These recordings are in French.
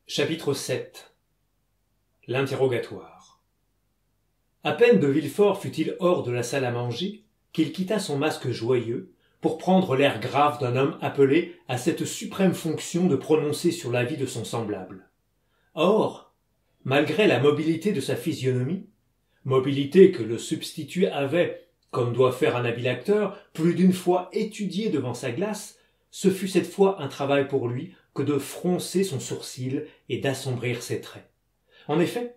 Chapitre 7. L'interrogatoire. À peine de Villefort fut-il hors de la salle à manger qu'il quitta son masque joyeux pour prendre l'air grave d'un homme appelé à cette suprême fonction de prononcer sur la vie de son semblable. Or, malgré la mobilité de sa physionomie, mobilité que le substitut avait, comme doit faire un habile acteur, plus d'une fois étudiée devant sa glace, ce fut cette fois un travail pour lui que de froncer son sourcil et d'assombrir ses traits. En effet,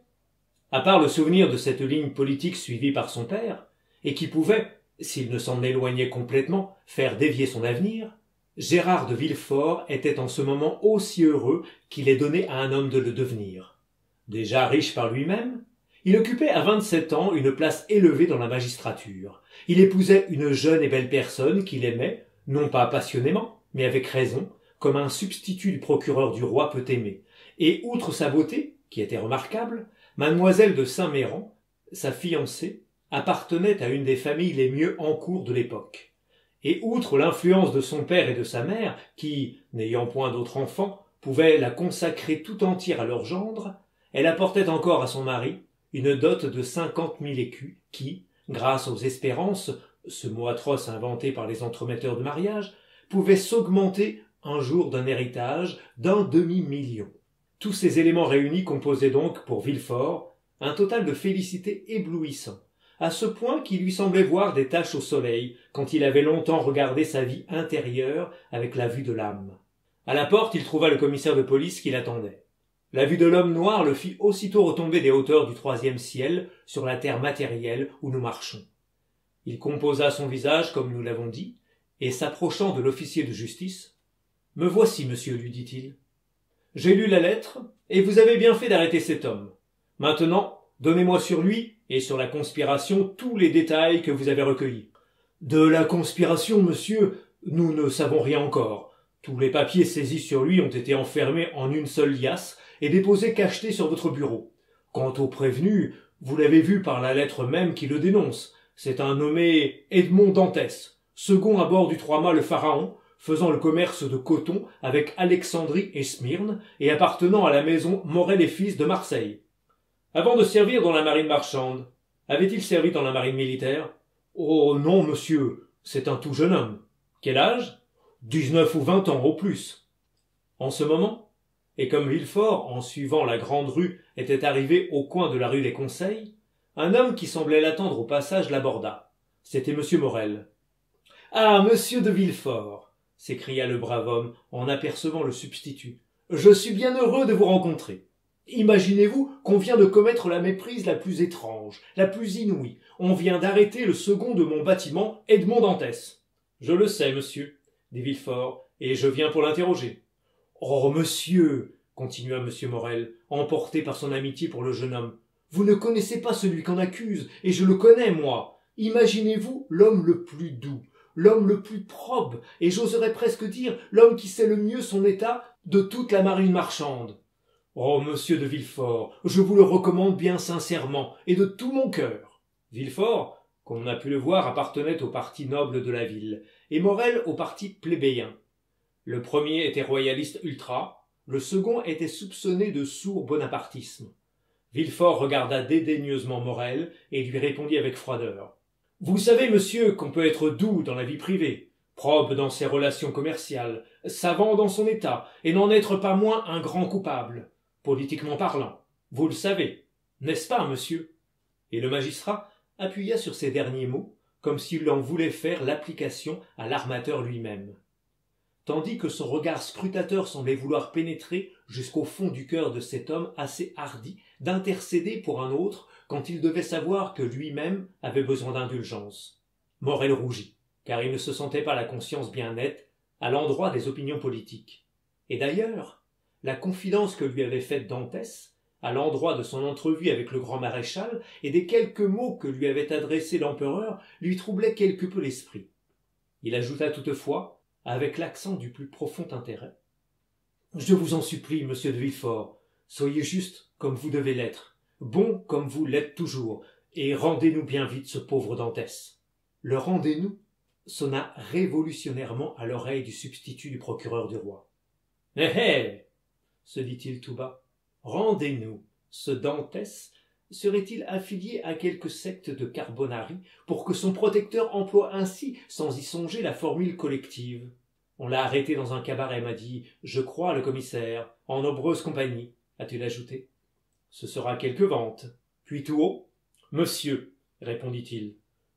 à part le souvenir de cette ligne politique suivie par son père, et qui pouvait, s'il ne s'en éloignait complètement, faire dévier son avenir, Gérard de Villefort était en ce moment aussi heureux qu'il est donné à un homme de le devenir. Déjà riche par lui-même, il occupait à 27 ans une place élevée dans la magistrature. Il épousait une jeune et belle personne qu'il aimait, non pas passionnément, mais avec raison, comme un substitut du procureur du roi peut aimer. Et outre sa beauté, qui était remarquable, mademoiselle de Saint-Méran, sa fiancée, appartenait à une des familles les mieux en cour de l'époque. Et outre l'influence de son père et de sa mère, qui, n'ayant point d'autre enfant, pouvaient la consacrer tout entière à leur gendre, elle apportait encore à son mari une dot de 50 000 écus qui, grâce aux espérances, ce mot atroce inventé par les entremetteurs de mariage, pouvait s'augmenter un jour d'un héritage d'un demi-million. Tous ces éléments réunis composaient donc, pour Villefort, un total de félicité éblouissant, à ce point qu'il lui semblait voir des taches au soleil, quand il avait longtemps regardé sa vie intérieure avec la vue de l'âme. À la porte, il trouva le commissaire de police qui l'attendait. La vue de l'homme noir le fit aussitôt retomber des hauteurs du troisième ciel sur la terre matérielle où nous marchons. Il composa son visage, comme nous l'avons dit, et s'approchant de l'officier de justice, « Me voici, monsieur, lui dit-il. J'ai lu la lettre, et vous avez bien fait d'arrêter cet homme. Maintenant, donnez-moi sur lui et sur la conspiration tous les détails que vous avez recueillis. » « De la conspiration, monsieur, nous ne savons rien encore. Tous les papiers saisis sur lui ont été enfermés en une seule liasse et déposés cachetés sur votre bureau. Quant au prévenu, vous l'avez vu par la lettre même qui le dénonce. C'est un nommé Edmond Dantès, second à bord du trois-mâts le Pharaon, faisant le commerce de coton avec Alexandrie et Smyrne et appartenant à la maison Morel et Fils de Marseille. Avant de servir dans la marine marchande, avait-il servi dans la marine militaire? Oh non, monsieur, c'est un tout jeune homme. Quel âge? 19 ou 20 ans au plus. En ce moment, et comme Villefort, en suivant la grande rue, était arrivé au coin de la rue des Conseils, un homme qui semblait l'attendre au passage l'aborda. C'était monsieur Morel. « Ah, monsieur de Villefort !» s'écria le brave homme en apercevant le substitut. « Je suis bien heureux de vous rencontrer. Imaginez-vous qu'on vient de commettre la méprise la plus étrange, la plus inouïe. On vient d'arrêter le second de mon bâtiment, Edmond Dantès. »« Je le sais, monsieur, » dit Villefort, « et je viens pour l'interroger. »« Oh, monsieur, » continua monsieur Morel, emporté par son amitié pour le jeune homme, « vous ne connaissez pas celui qu'on accuse, et je le connais, moi. Imaginez-vous l'homme le plus doux, l'homme le plus probe, et j'oserais presque dire l'homme qui sait le mieux son état de toute la marine marchande. Oh, monsieur de Villefort, je vous le recommande bien sincèrement, et de tout mon cœur. » Villefort, comme on a pu le voir, appartenait au parti noble de la ville, et Morel au parti plébéien. Le premier était royaliste ultra, le second était soupçonné de sourd bonapartisme. Villefort regarda dédaigneusement Morel et lui répondit avec froideur. « Vous savez, monsieur, qu'on peut être doux dans la vie privée, probe dans ses relations commerciales, savant dans son état, et n'en être pas moins un grand coupable, politiquement parlant. Vous le savez, n'est-ce pas, monsieur ?» Et le magistrat appuya sur ces derniers mots, comme s'il en voulait faire l'application à l'armateur lui-même. Tandis que son regard scrutateur semblait vouloir pénétrer jusqu'au fond du cœur de cet homme assez hardi d'intercéder pour un autre quand il devait savoir que lui-même avait besoin d'indulgence. Morel rougit, car il ne se sentait pas la conscience bien nette à l'endroit des opinions politiques. Et d'ailleurs, la confidence que lui avait faite Dantès, à l'endroit de son entrevue avec le grand maréchal et des quelques mots que lui avait adressés l'empereur, lui troublait quelque peu l'esprit. Il ajouta toutefois, avec l'accent du plus profond intérêt. « Je vous en supplie, monsieur de Villefort, soyez juste comme vous devez l'être, bon comme vous l'êtes toujours, et rendez-nous bien vite ce pauvre Dantès. » Le « rendez-nous » sonna révolutionnairement à l'oreille du substitut du procureur du roi. « Eh, se dit-il tout bas. Rendez-nous, ce Dantès serait-il affilié à quelque secte de Carbonari pour que son protecteur emploie ainsi, sans y songer, la formule collective? On l'a arrêté dans un cabaret, m'a dit, je crois, le commissaire, en nombreuse compagnie, a-t-il ajouté. Ce sera quelque vente. Puis tout haut, monsieur, répondit-il,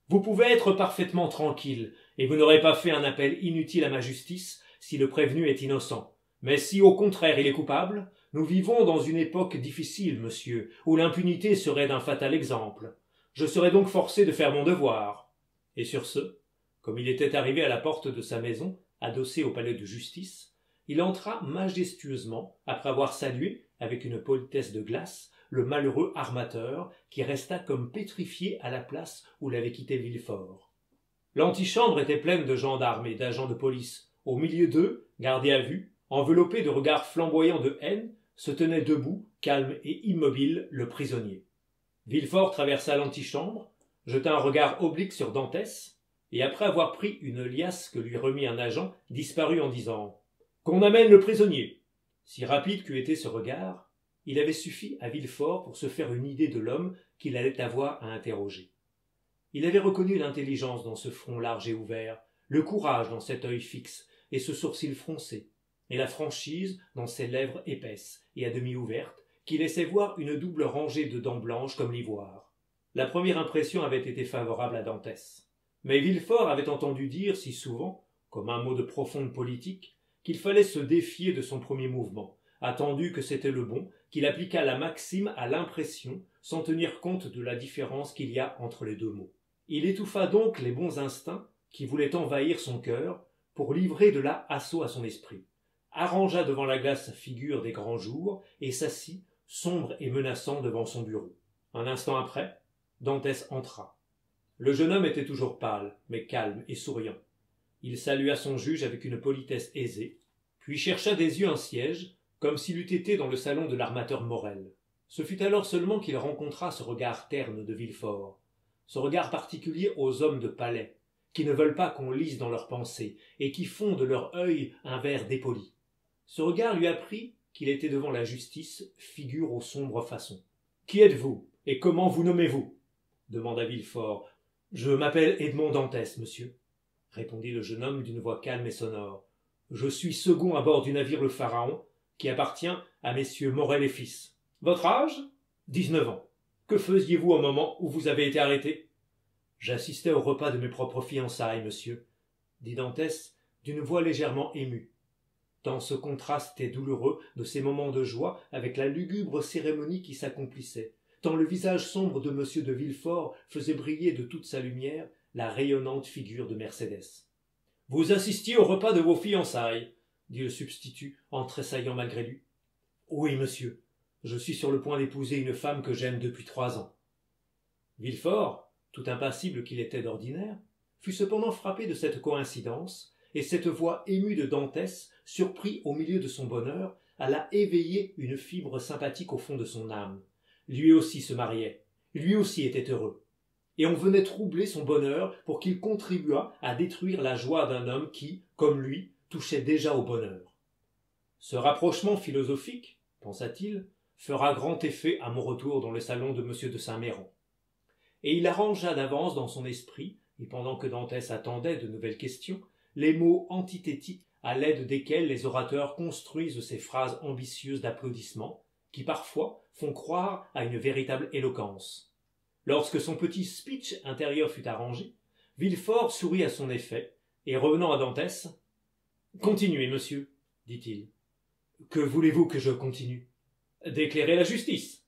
vous pouvez être parfaitement tranquille, et vous n'aurez pas fait un appel inutile à ma justice si le prévenu est innocent. Mais si au contraire il est coupable, nous vivons dans une époque difficile, monsieur, où l'impunité serait d'un fatal exemple. Je serai donc forcé de faire mon devoir. Et sur ce, comme il était arrivé à la porte de sa maison, adossée au palais de justice, il entra majestueusement, après avoir salué, avec une politesse de glace, le malheureux armateur, qui resta comme pétrifié à la place où l'avait quitté Villefort. L'antichambre était pleine de gendarmes et d'agents de police. Au milieu d'eux, gardés à vue, enveloppé de regards flamboyants de haine, se tenait debout, calme et immobile, le prisonnier. Villefort traversa l'antichambre, jeta un regard oblique sur Dantès, et après avoir pris une liasse que lui remit un agent, disparut en disant « Qu'on amène le prisonnier !» Si rapide qu'eût été ce regard, il avait suffi à Villefort pour se faire une idée de l'homme qu'il allait avoir à interroger. Il avait reconnu l'intelligence dans ce front large et ouvert, le courage dans cet œil fixe et ce sourcil froncé, et la franchise dans ses lèvres épaisses et à demi ouvertes, qui laissaient voir une double rangée de dents blanches comme l'ivoire. La première impression avait été favorable à Dantès. Mais Villefort avait entendu dire si souvent, comme un mot de profonde politique, qu'il fallait se défier de son premier mouvement, attendu que c'était le bon, qu'il appliqua la maxime à l'impression, sans tenir compte de la différence qu'il y a entre les deux mots. Il étouffa donc les bons instincts qui voulaient envahir son cœur pour livrer de là assaut à son esprit, arrangea devant la glace sa figure des grands jours et s'assit, sombre et menaçant, devant son bureau. Un instant après, Dantès entra. Le jeune homme était toujours pâle, mais calme et souriant. Il salua son juge avec une politesse aisée, puis chercha des yeux un siège, comme s'il eût été dans le salon de l'armateur Morel. Ce fut alors seulement qu'il rencontra ce regard terne de Villefort, ce regard particulier aux hommes de palais, qui ne veulent pas qu'on lise dans leurs pensées, et qui font de leur œil un verre dépoli. Ce regard lui apprit qu'il était devant la justice, figure aux sombres façons. « Qui êtes-vous, et comment vous nommez-vous » demanda Villefort. « Je m'appelle Edmond Dantès, monsieur, » répondit le jeune homme d'une voix calme et sonore. « Je suis second à bord du navire le Pharaon, qui appartient à messieurs Morel et fils. Votre âge ? 19 ans. Que faisiez-vous au moment où vous avez été arrêté ? J'assistais au repas de mes propres fiançailles, monsieur, dit Dantès d'une voix légèrement émue. Tant ce contraste était douloureux de ces moments de joie avec la lugubre cérémonie qui s'accomplissait, tant le visage sombre de monsieur de Villefort faisait briller de toute sa lumière la rayonnante figure de Mercédès. « Vous assistiez au repas de vos fiançailles, » dit le substitut en tressaillant malgré lui. « Oui, monsieur, je suis sur le point d'épouser une femme que j'aime depuis 3 ans. » Villefort, tout impassible qu'il était d'ordinaire, fut cependant frappé de cette coïncidence, et cette voix émue de Dantès, surpris au milieu de son bonheur, alla éveiller une fibre sympathique au fond de son âme. Lui aussi se mariait, lui aussi était heureux, et on venait troubler son bonheur pour qu'il contribuât à détruire la joie d'un homme qui, comme lui, touchait déjà au bonheur. Ce rapprochement philosophique, pensa-t-il, fera grand effet à mon retour dans le salon de M. de Saint-Méran. Et il arrangea d'avance dans son esprit, et pendant que Dantès attendait de nouvelles questions, les mots antithétiques à l'aide desquels les orateurs construisent ces phrases ambitieuses d'applaudissements, qui parfois font croire à une véritable éloquence. Lorsque son petit speech intérieur fut arrangé, Villefort sourit à son effet, et revenant à Dantès, « Continuez, monsieur, dit-il. »« Que voulez-vous que je continue ?»« D'éclairer la justice. »«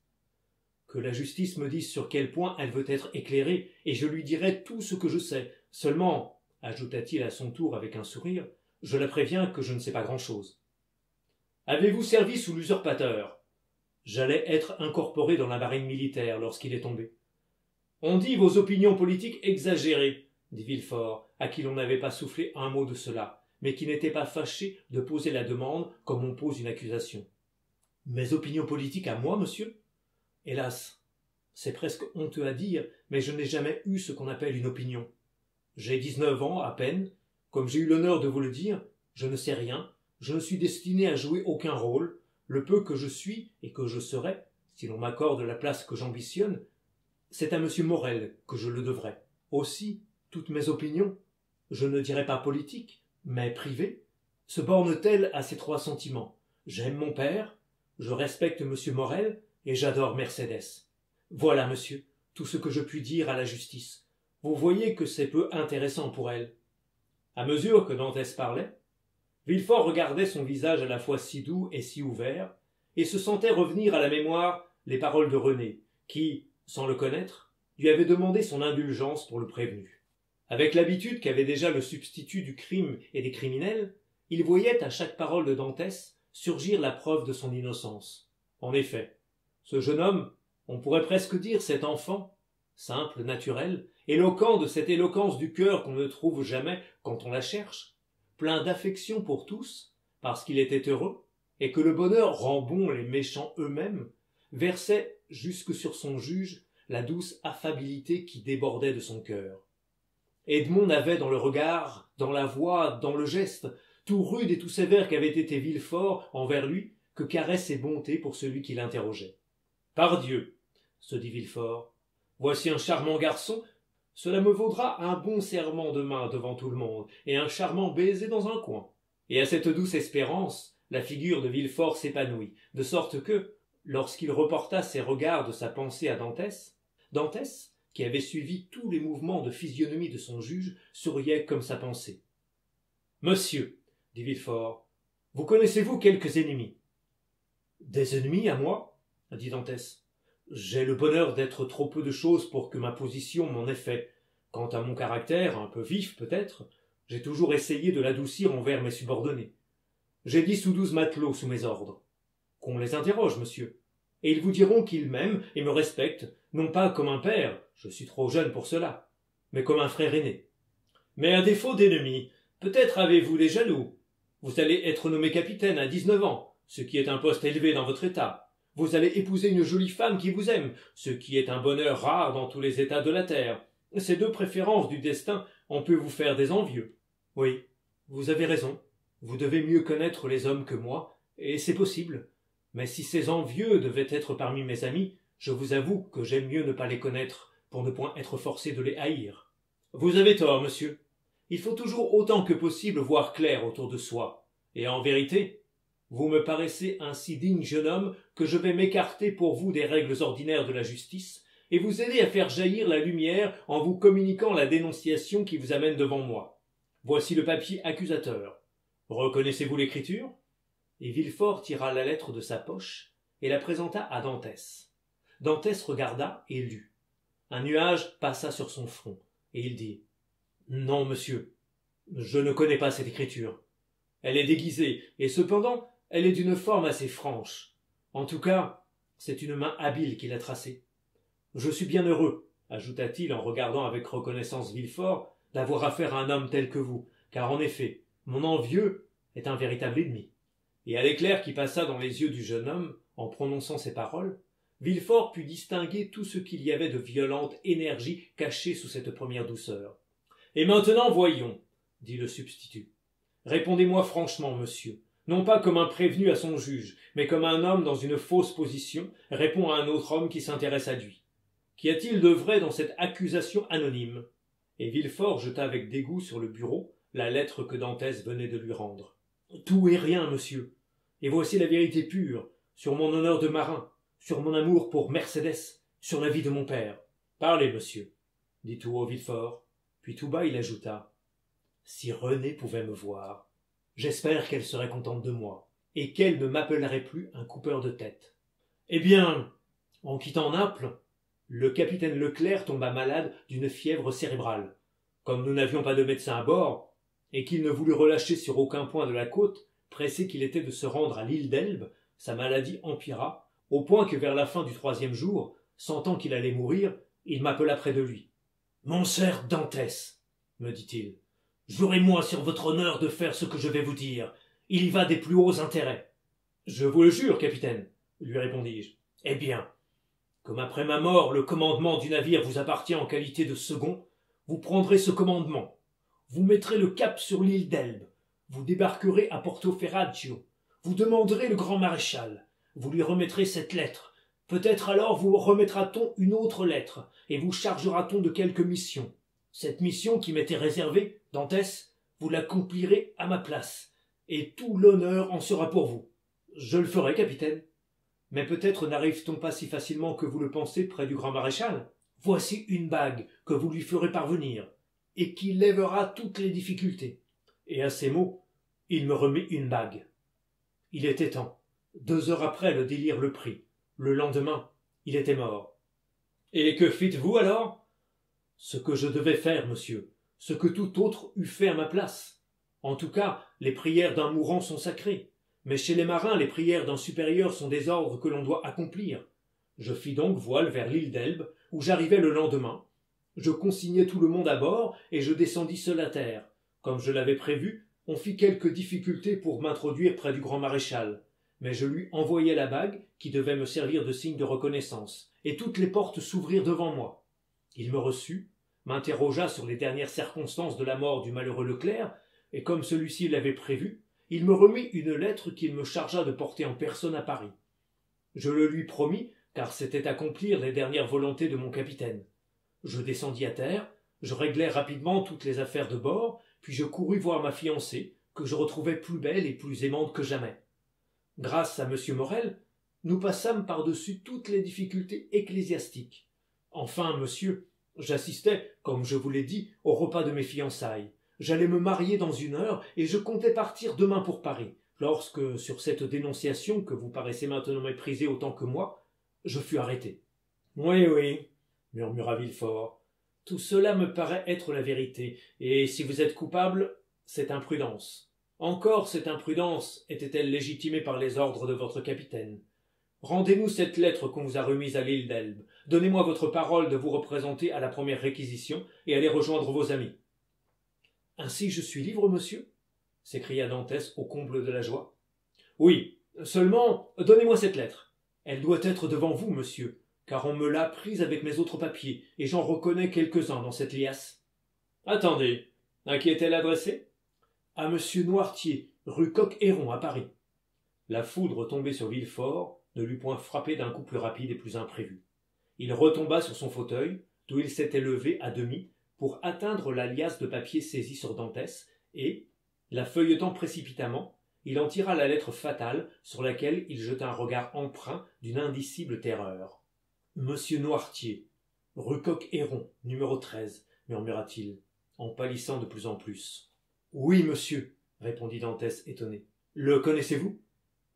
Que la justice me dise sur quel point elle veut être éclairée, et je lui dirai tout ce que je sais. Seulement, ajouta-t-il à son tour avec un sourire, je la préviens que je ne sais pas grand-chose. Avez-vous servi sous l'usurpateur? J'allais être incorporé dans la marine militaire lorsqu'il est tombé. On dit vos opinions politiques exagérées, dit Villefort, à qui l'on n'avait pas soufflé un mot de cela, mais qui n'était pas fâché de poser la demande comme on pose une accusation. Mes opinions politiques à moi, monsieur? Hélas, c'est presque honteux à dire, mais je n'ai jamais eu ce qu'on appelle une opinion. J'ai 19 ans à peine. Comme j'ai eu l'honneur de vous le dire, je ne sais rien, je ne suis destiné à jouer aucun rôle. le peu que je suis et que je serai, si l'on m'accorde la place que j'ambitionne, c'est à M. Morel que je le devrai. Aussi, toutes mes opinions, je ne dirais pas politiques, mais privées, se bornent-elles à ces trois sentiments. J'aime mon père, je respecte M. Morel, et j'adore Mercédès. Voilà, monsieur, tout ce que je puis dire à la justice. Vous voyez que c'est peu intéressant pour elle. À mesure que Dantès parlait, Villefort regardait son visage à la fois si doux et si ouvert, et se sentait revenir à la mémoire les paroles de Renée, qui, sans le connaître, lui avait demandé son indulgence pour le prévenu. Avec l'habitude qu'avait déjà le substitut du crime et des criminels, il voyait à chaque parole de Dantès surgir la preuve de son innocence. En effet, ce jeune homme, on pourrait presque dire cet enfant, simple, naturel, éloquent de cette éloquence du cœur qu'on ne trouve jamais quand on la cherche, plein d'affection pour tous, parce qu'il était heureux, et que le bonheur rend bons les méchants eux-mêmes, versait jusque sur son juge la douce affabilité qui débordait de son cœur. Edmond n'avait dans le regard, dans la voix, dans le geste, tout rude et tout sévère qu'avait été Villefort envers lui, que caresse et bonté pour celui qui l'interrogeait. « Pardieu, se dit Villefort, voici un charmant garçon, cela me vaudra un bon serrement de main devant tout le monde, et un charmant baiser dans un coin. » Et à cette douce espérance, la figure de Villefort s'épanouit, de sorte que, lorsqu'il reporta ses regards de sa pensée à Dantès, qui avait suivi tous les mouvements de physionomie de son juge, souriait comme sa pensée. « Monsieur, dit Villefort, vous connaissez-vous quelques ennemis? »« Des ennemis à moi, dit Dantès. J'ai le bonheur d'être trop peu de choses pour que ma position m'en ait fait. Quant à mon caractère, un peu vif peut-être, j'ai toujours essayé de l'adoucir envers mes subordonnés. J'ai 10 ou 12 matelots sous mes ordres. Qu'on les interroge, monsieur, et ils vous diront qu'ils m'aiment et me respectent, non pas comme un père, je suis trop jeune pour cela, mais comme un frère aîné. Mais à défaut d'ennemis, peut-être avez-vous des jaloux. Vous allez être nommé capitaine à 19 ans, ce qui est un poste élevé dans votre état. Vous allez épouser une jolie femme qui vous aime, ce qui est un bonheur rare dans tous les états de la terre. Ces deux préférences du destin ont pu vous faire des envieux. Oui, vous avez raison. Vous devez mieux connaître les hommes que moi, et c'est possible. Mais si ces envieux devaient être parmi mes amis, je vous avoue que j'aime mieux ne pas les connaître, pour ne point être forcé de les haïr. Vous avez tort, monsieur. Il faut toujours autant que possible voir clair autour de soi. Et en vérité, vous me paraissez un si digne jeune homme que je vais m'écarter pour vous des règles ordinaires de la justice et vous aider à faire jaillir la lumière en vous communiquant la dénonciation qui vous amène devant moi. Voici le papier accusateur. Reconnaissez-vous l'écriture? Et Villefort tira la lettre de sa poche et la présenta à Dantès. Dantès regarda et lut. Un nuage passa sur son front, et il dit « Non, monsieur, je ne connais pas cette écriture. Elle est déguisée, et cependant, elle est d'une forme assez franche. En tout cas, c'est une main habile qui l'a tracée. Je suis bien heureux, ajouta-t-il en regardant avec reconnaissance Villefort, d'avoir affaire à un homme tel que vous, car en effet, mon envieux est un véritable ennemi. » Et à l'éclair qui passa dans les yeux du jeune homme, en prononçant ces paroles, Villefort put distinguer tout ce qu'il y avait de violente énergie cachée sous cette première douceur. « Et maintenant, voyons, » dit le substitut. « Répondez-moi franchement, monsieur, non pas comme un prévenu à son juge, mais comme un homme dans une fausse position répond à un autre homme qui s'intéresse à lui. Qu'y a-t-il de vrai dans cette accusation anonyme ?» Et Villefort jeta avec dégoût sur le bureau la lettre que Dantès venait de lui rendre. « Tout et rien, monsieur, et voici la vérité pure, sur mon honneur de marin, sur mon amour pour Mercédès, sur la vie de mon père. »« Parlez, monsieur, » dit tout haut Villefort, puis tout bas il ajouta. « Si Renée pouvait me voir, j'espère qu'elle serait contente de moi, et qu'elle ne m'appellerait plus un coupeur de tête. Eh bien, en quittant Naples, le capitaine Leclerc tomba malade d'une fièvre cérébrale. Comme nous n'avions pas de médecin à bord, et qu'il ne voulut relâcher sur aucun point de la côte, pressé qu'il était de se rendre à l'île d'Elbe, sa maladie empira, au point que vers la fin du 3e jour, sentant qu'il allait mourir, il m'appela près de lui. « Mon cher Dantès, me dit-il, jurez-moi sur votre honneur de faire ce que je vais vous dire. Il y va des plus hauts intérêts. »« Je vous le jure, capitaine, lui répondis-je. »« Eh bien, comme après ma mort le commandement du navire vous appartient en qualité de second, vous prendrez ce commandement. Vous mettrez le cap sur l'île d'Elbe. Vous débarquerez à Porto Ferraggio. Vous demanderez le grand maréchal. Vous lui remettrez cette lettre. Peut-être alors vous remettra-t-on une autre lettre, et vous chargera-t-on de quelque mission. Cette mission qui m'était réservée, Dantès, vous l'accomplirez à ma place, et tout l'honneur en sera pour vous. Je le ferai, capitaine. Mais peut-être n'arrive-t-on pas si facilement que vous le pensez près du grand maréchal. Voici une bague que vous lui ferez parvenir, et qui lèvera toutes les difficultés. Et à ces mots, il me remit une bague. Il était temps. 2 heures après, le délire le prit. Le lendemain, il était mort. Et que fîtes-vous alors? Ce que je devais faire, monsieur, ce que tout autre eût fait à ma place. En tout cas, les prières d'un mourant sont sacrées, mais chez les marins, les prières d'un supérieur sont des ordres que l'on doit accomplir. Je fis donc voile vers l'île d'Elbe, où j'arrivai le lendemain. Je consignai tout le monde à bord, et je descendis seul à terre. Comme je l'avais prévu, on fit quelques difficultés pour m'introduire près du grand maréchal, mais je lui envoyai la bague, qui devait me servir de signe de reconnaissance, et toutes les portes s'ouvrirent devant moi. Il me reçut, m'interrogea sur les dernières circonstances de la mort du malheureux Leclerc, et comme celui-ci l'avait prévu, il me remit une lettre qu'il me chargea de porter en personne à Paris. Je le lui promis, car c'était accomplir les dernières volontés de mon capitaine. Je descendis à terre, je réglai rapidement toutes les affaires de bord, puis je courus voir ma fiancée, que je retrouvai plus belle et plus aimante que jamais. Grâce à M. Morel, nous passâmes par-dessus toutes les difficultés ecclésiastiques. Enfin, monsieur, j'assistais, comme je vous l'ai dit, au repas de mes fiançailles. J'allais me marier dans 1 heure, et je comptais partir demain pour Paris, lorsque, sur cette dénonciation que vous paraissez maintenant mépriser autant que moi, je fus arrêté. Oui, oui, murmura Villefort. Tout cela me paraît être la vérité, et si vous êtes coupable, c'est imprudence. Encore cette imprudence était-elle légitimée par les ordres de votre capitaine. Rendez-nous cette lettre qu'on vous a remise à l'île d'Elbe. Donnez-moi votre parole de vous représenter à la première réquisition et aller rejoindre vos amis. Ainsi je suis libre, monsieur? S'écria Dantès au comble de la joie. Oui, seulement donnez-moi cette lettre. Elle doit être devant vous, monsieur, car on me l'a prise avec mes autres papiers, et j'en reconnais quelques-uns dans cette liasse. Attendez, à qui est-elle adressée? À monsieur Noirtier, rue Coq-Héron, à Paris. La foudre tombée sur Villefort ne l'eut point frappé d'un coup plus rapide et plus imprévu. Il retomba sur son fauteuil, d'où il s'était levé à demi, pour atteindre la liasse de papier saisie sur Dantès, et, la feuilletant précipitamment, il en tira la lettre fatale sur laquelle il jeta un regard empreint d'une indicible terreur. Monsieur Noirtier, rue Coq-Héron, numéro 13, murmura-t-il, en pâlissant de plus en plus. Oui, monsieur, répondit Dantès étonné. Le connaissez-vous?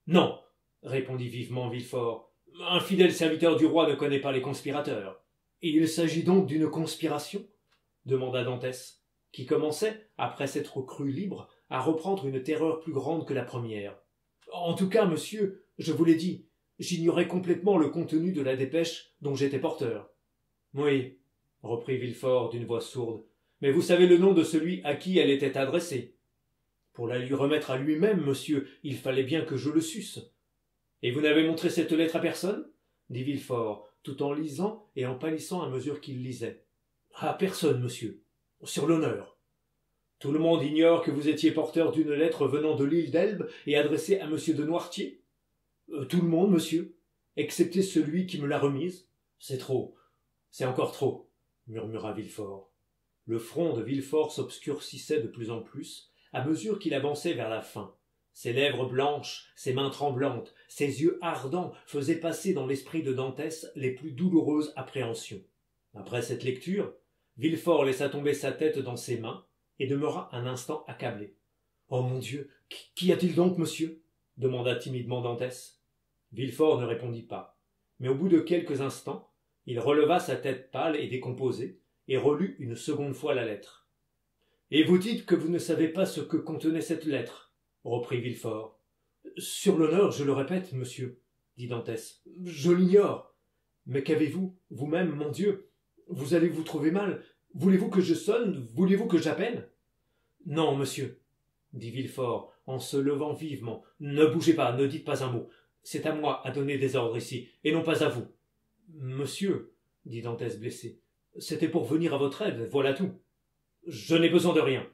Non, répondit vivement Villefort. Un fidèle serviteur du roi ne connaît pas les conspirateurs. Et il s'agit donc d'une conspiration? Demanda Dantès, qui commençait, après s'être cru libre, à reprendre une terreur plus grande que la première. En tout cas, monsieur, je vous l'ai dit, j'ignorais complètement le contenu de la dépêche dont j'étais porteur. Oui, reprit Villefort d'une voix sourde, mais vous savez le nom de celui à qui elle était adressée. Pour la lui remettre à lui-même, monsieur, il fallait bien que je le susse. Et vous n'avez montré cette lettre à personne? Dit Villefort, tout en lisant et en pâlissant à mesure qu'il lisait. À personne, monsieur. Sur l'honneur. Tout le monde ignore que vous étiez porteur d'une lettre venant de l'île d'Elbe et adressée à monsieur de Noirtier? Tout le monde, monsieur, excepté celui qui me l'a remise. C'est trop, c'est encore trop, murmura Villefort. Le front de Villefort s'obscurcissait de plus en plus, à mesure qu'il avançait vers la fin. Ses lèvres blanches, ses mains tremblantes, ses yeux ardents faisaient passer dans l'esprit de Dantès les plus douloureuses appréhensions. Après cette lecture, Villefort laissa tomber sa tête dans ses mains et demeura un instant accablé. « Oh mon Dieu, qu'y a-t-il donc, monsieur » demanda timidement Dantès. Villefort ne répondit pas, mais au bout de quelques instants, il releva sa tête pâle et décomposée et relut une seconde fois la lettre. « Et vous dites que vous ne savez pas ce que contenait cette lettre » reprit Villefort. « Sur l'honneur, je le répète, monsieur, » dit Dantès. « Je l'ignore. Mais qu'avez-vous, vous-même, mon Dieu? Vous allez vous trouver mal. Voulez-vous que je sonne? Voulez-vous que j'appelle? » « Non, monsieur, » dit Villefort, en se levant vivement. « Ne bougez pas, ne dites pas un mot. C'est à moi à donner des ordres ici, et non pas à vous. »« Monsieur, » dit Dantès blessé, « c'était pour venir à votre aide, voilà tout. »« Je n'ai besoin de rien.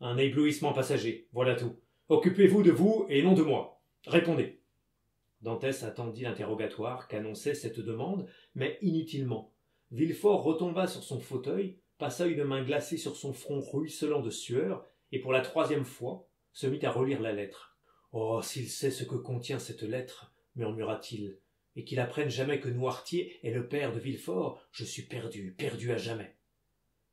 Un éblouissement passager, voilà tout. Occupez-vous de vous et non de moi. Répondez. Dantès attendit l'interrogatoire qu'annonçait cette demande, mais inutilement. Villefort retomba sur son fauteuil, passa une main glacée sur son front ruisselant de sueur, et pour la troisième fois se mit à relire la lettre. « Oh, s'il sait ce que contient cette lettre, murmura-t-il, et qu'il apprenne jamais que Noirtier est le père de Villefort, je suis perdu, perdu à jamais. »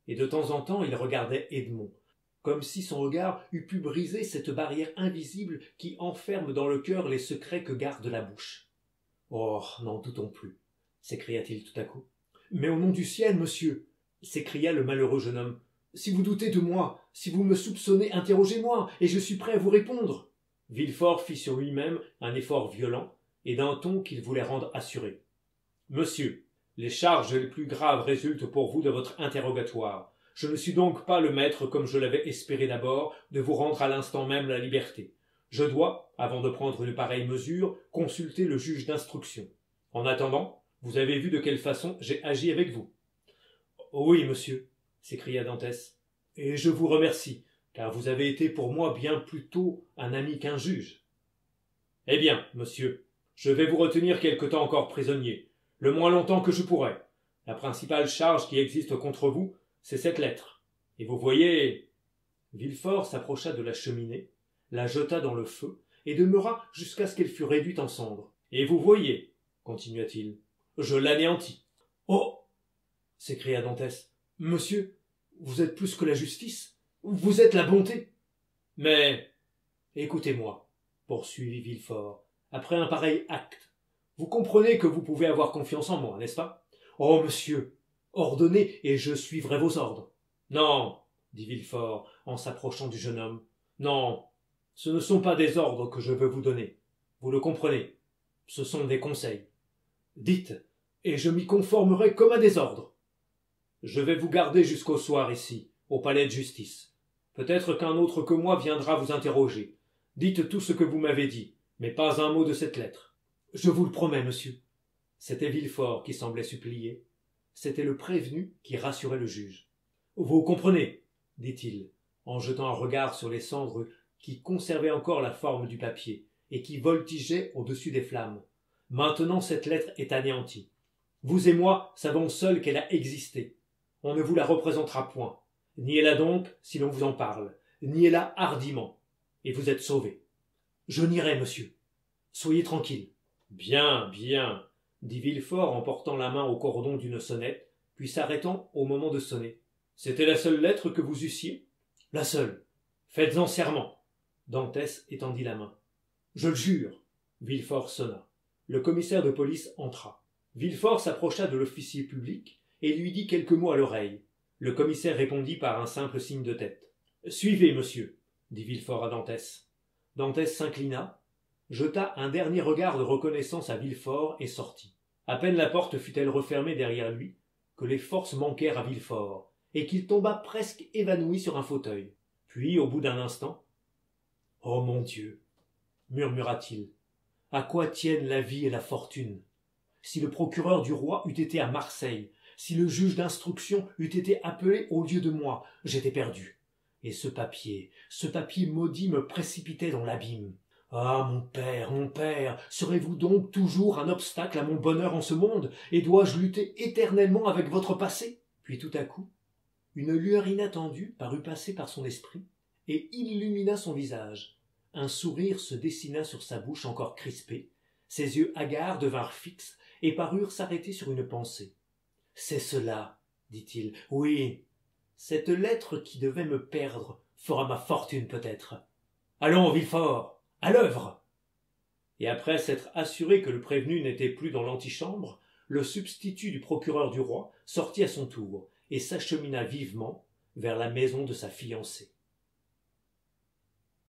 Et de temps en temps il regardait Edmond, comme si son regard eût pu briser cette barrière invisible qui enferme dans le cœur les secrets que garde la bouche. « Oh, n'en doutons plus !» s'écria-t-il tout à coup. « Mais au nom du ciel, monsieur !» s'écria le malheureux jeune homme. « Si vous doutez de moi, si vous me soupçonnez, interrogez-moi, et je suis prêt à vous répondre. » Villefort fit sur lui-même un effort violent, et d'un ton qu'il voulait rendre assuré. « Monsieur, les charges les plus graves résultent pour vous de votre interrogatoire. Je ne suis donc pas le maître, comme je l'avais espéré d'abord, de vous rendre à l'instant même la liberté. Je dois, avant de prendre une pareille mesure, consulter le juge d'instruction. En attendant, vous avez vu de quelle façon j'ai agi avec vous. »« Oui, monsieur, » s'écria Dantès, « et je vous remercie, car vous avez été pour moi bien plutôt un ami qu'un juge. »« Eh bien, monsieur, je vais vous retenir quelque temps encore prisonnier, le moins longtemps que je pourrai. La principale charge qui existe contre vous, c'est cette lettre. Et vous voyez... » Villefort s'approcha de la cheminée, la jeta dans le feu, et demeura jusqu'à ce qu'elle fût réduite en cendres. « Et vous voyez, continua-t-il, je l'anéantis. »« Oh !» s'écria Dantès. « Monsieur, vous êtes plus que la justice, vous êtes la bonté. »« Mais, écoutez-moi, poursuivit Villefort, après un pareil acte. Vous comprenez que vous pouvez avoir confiance en moi, n'est-ce pas? Oh, monsieur, ordonnez et je suivrai vos ordres. »« Non, dit Villefort, en s'approchant du jeune homme. Non, ce ne sont pas des ordres que je veux vous donner. Vous le comprenez. Ce sont des conseils. Dites, et je m'y conformerai comme à des ordres. Je vais vous garder jusqu'au soir ici, au palais de justice. Peut-être qu'un autre que moi viendra vous interroger. Dites tout ce que vous m'avez dit, mais pas un mot de cette lettre. Je vous le promets, monsieur. C'était Villefort qui semblait supplier. C'était le prévenu qui rassurait le juge. Vous comprenez, dit-il, en jetant un regard sur les cendres qui conservaient encore la forme du papier et qui voltigeaient au-dessus des flammes. Maintenant cette lettre est anéantie. Vous et moi savons seuls qu'elle a existé. On ne vous la représentera point. Niez-la donc si l'on vous en parle. Niez-la hardiment. Et vous êtes sauvé. Je nierai, monsieur. Soyez tranquille. Bien, bien, dit Villefort en portant la main au cordon d'une sonnette, puis s'arrêtant au moment de sonner. C'était la seule lettre que vous eussiez? La seule. Faites-en serment. Dantès étendit la main. Je le jure. Villefort sonna. Le commissaire de police entra. Villefort s'approcha de l'officier public et lui dit quelques mots à l'oreille. Le commissaire répondit par un simple signe de tête. « Suivez, monsieur, » dit Villefort à Dantès. Dantès s'inclina, jeta un dernier regard de reconnaissance à Villefort et sortit. À peine la porte fut-elle refermée derrière lui que les forces manquèrent à Villefort et qu'il tomba presque évanoui sur un fauteuil. Puis, au bout d'un instant, « Oh mon Dieu !» murmura-t-il. « À quoi tiennent la vie et la fortune? Si le procureur du roi eût été à Marseille, si le juge d'instruction eût été appelé au lieu de moi, j'étais perdu. Et ce papier maudit me précipitait dans l'abîme. Ah, mon père, serez-vous donc toujours un obstacle à mon bonheur en ce monde, et dois-je lutter éternellement avec votre passé? » Puis tout à coup, une lueur inattendue parut passer par son esprit, et illumina son visage. Un sourire se dessina sur sa bouche encore crispée, ses yeux hagards devinrent fixes, et parurent s'arrêter sur une pensée. « C'est cela, dit-il, oui, cette lettre qui devait me perdre fera ma fortune peut-être. Allons, Villefort, à l'œuvre !» Et après s'être assuré que le prévenu n'était plus dans l'antichambre, le substitut du procureur du roi sortit à son tour et s'achemina vivement vers la maison de sa fiancée.